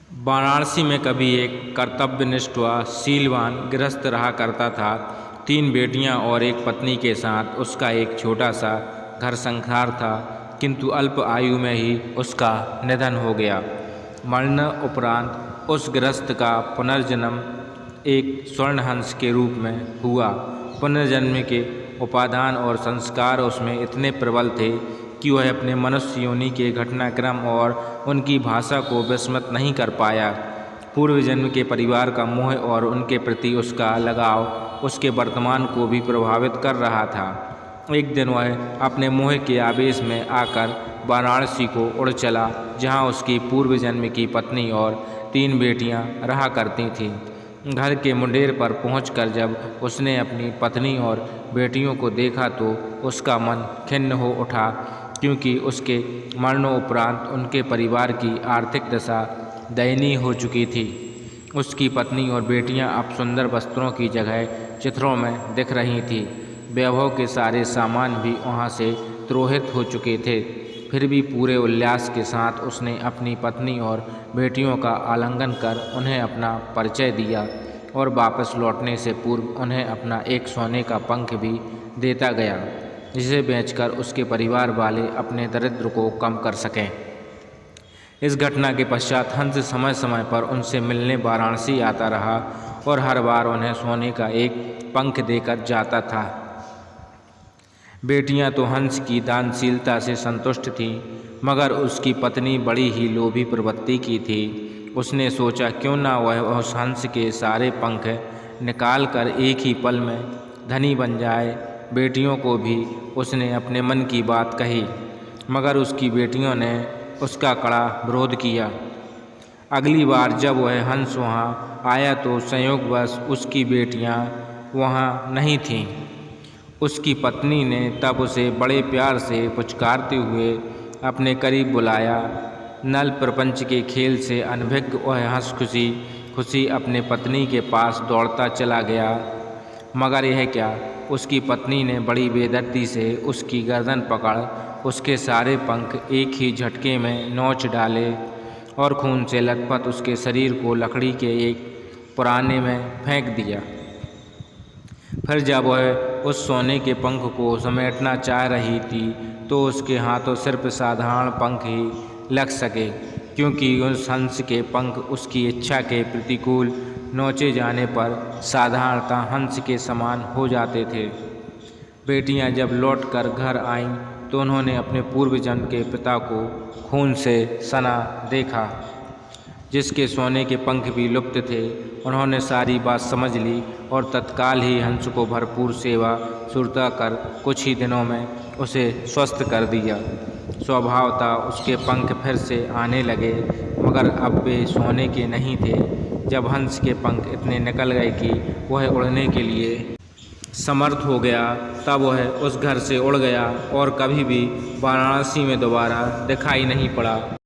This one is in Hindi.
वाराणसी में कभी एक कर्तव्यनिष्ठ व शीलवान गृहस्थ रहा करता था। 3 बेटियां और एक पत्नी के साथ उसका एक छोटा सा घर संसार था, किंतु अल्प आयु में ही उसका निधन हो गया। मरण उपरांत उस गृहस्थ का पुनर्जन्म एक स्वर्णहंस के रूप में हुआ। पुनर्जन्म के उपादान और संस्कार उसमें इतने प्रबल थे कि वह अपने मनुष्य योनि के घटनाक्रम और उनकी भाषा को विस्मृत नहीं कर पाया। पूर्व जन्म के परिवार का मोह और उनके प्रति उसका लगाव उसके वर्तमान को भी प्रभावित कर रहा था। एक दिन वह अपने मोह के आवेश में आकर वाराणसी को उड़ चला, जहाँ उसकी पूर्व जन्म की पत्नी और 3 बेटियां रहा करती थीं। घर के मुंडेर पर पहुंचकर जब उसने अपनी पत्नी और बेटियों को देखा तो उसका मन खिन्न हो उठा, क्योंकि उसके मरणोपरांत उनके परिवार की आर्थिक दशा दयनीय हो चुकी थी। उसकी पत्नी और बेटियां अब सुंदर वस्त्रों की जगह चित्रों में दिख रही थीं। वैभव के सारे सामान भी वहां से तिरोहित हो चुके थे। फिर भी पूरे उल्लास के साथ उसने अपनी पत्नी और बेटियों का आलिंगन कर उन्हें अपना परिचय दिया और वापस लौटने से पूर्व उन्हें अपना एक सोने का पंख भी देता गया, जिसे बेचकर उसके परिवार वाले अपने दरिद्र को कम कर सकें। इस घटना के पश्चात हंस समय समय पर उनसे मिलने वाराणसी आता रहा और हर बार उन्हें सोने का एक पंख देकर जाता था। बेटियां तो हंस की दानशीलता से संतुष्ट थीं, मगर उसकी पत्नी बड़ी ही लोभी प्रवृत्ति की थी। उसने सोचा क्यों ना वह उस हंस के सारे पंख निकाल कर एक ही पल में धनी बन जाए। बेटियों को भी उसने अपने मन की बात कही, मगर उसकी बेटियों ने उसका कड़ा विरोध किया। अगली बार जब वह हंस वहाँ आया तो संयोगवश उसकी बेटियाँ वहाँ नहीं थीं। उसकी पत्नी ने तब उसे बड़े प्यार से पुचकारते हुए अपने करीब बुलाया। नल प्रपंच के खेल से अनभिज्ञ वह हंस खुशी खुशी अपने पत्नी के पास दौड़ता चला गया, मगर यह क्या, उसकी पत्नी ने बड़ी बेदर्दी से उसकी गर्दन पकड़ उसके सारे पंख एक ही झटके में नोच डाले और खून से लथपथ उसके शरीर को लकड़ी के एक पुराने में फेंक दिया। फिर जब वह उस सोने के पंख को समेटना चाह रही थी तो उसके हाथों सिर्फ साधारण पंख ही लग सके, क्योंकि उस हंस के पंख उसकी इच्छा के प्रतिकूल नोचे जाने पर साधारणतः हंस के समान हो जाते थे। बेटियां जब लौटकर घर आईं तो उन्होंने अपने पूर्व जन्म के पिता को खून से सना देखा, जिसके सोने के पंख भी लुप्त थे। उन्होंने सारी बात समझ ली और तत्काल ही हंस को भरपूर सेवा सुरता कर कुछ ही दिनों में उसे स्वस्थ कर दिया। स्वभावतः उसके पंख फिर से आने लगे, मगर अब वे सोने के नहीं थे। जब हंस के पंख इतने निकल गए कि वह उड़ने के लिए समर्थ हो गया, तब वह उस घर से उड़ गया और कभी भी वाराणसी में दोबारा दिखाई नहीं पड़ा।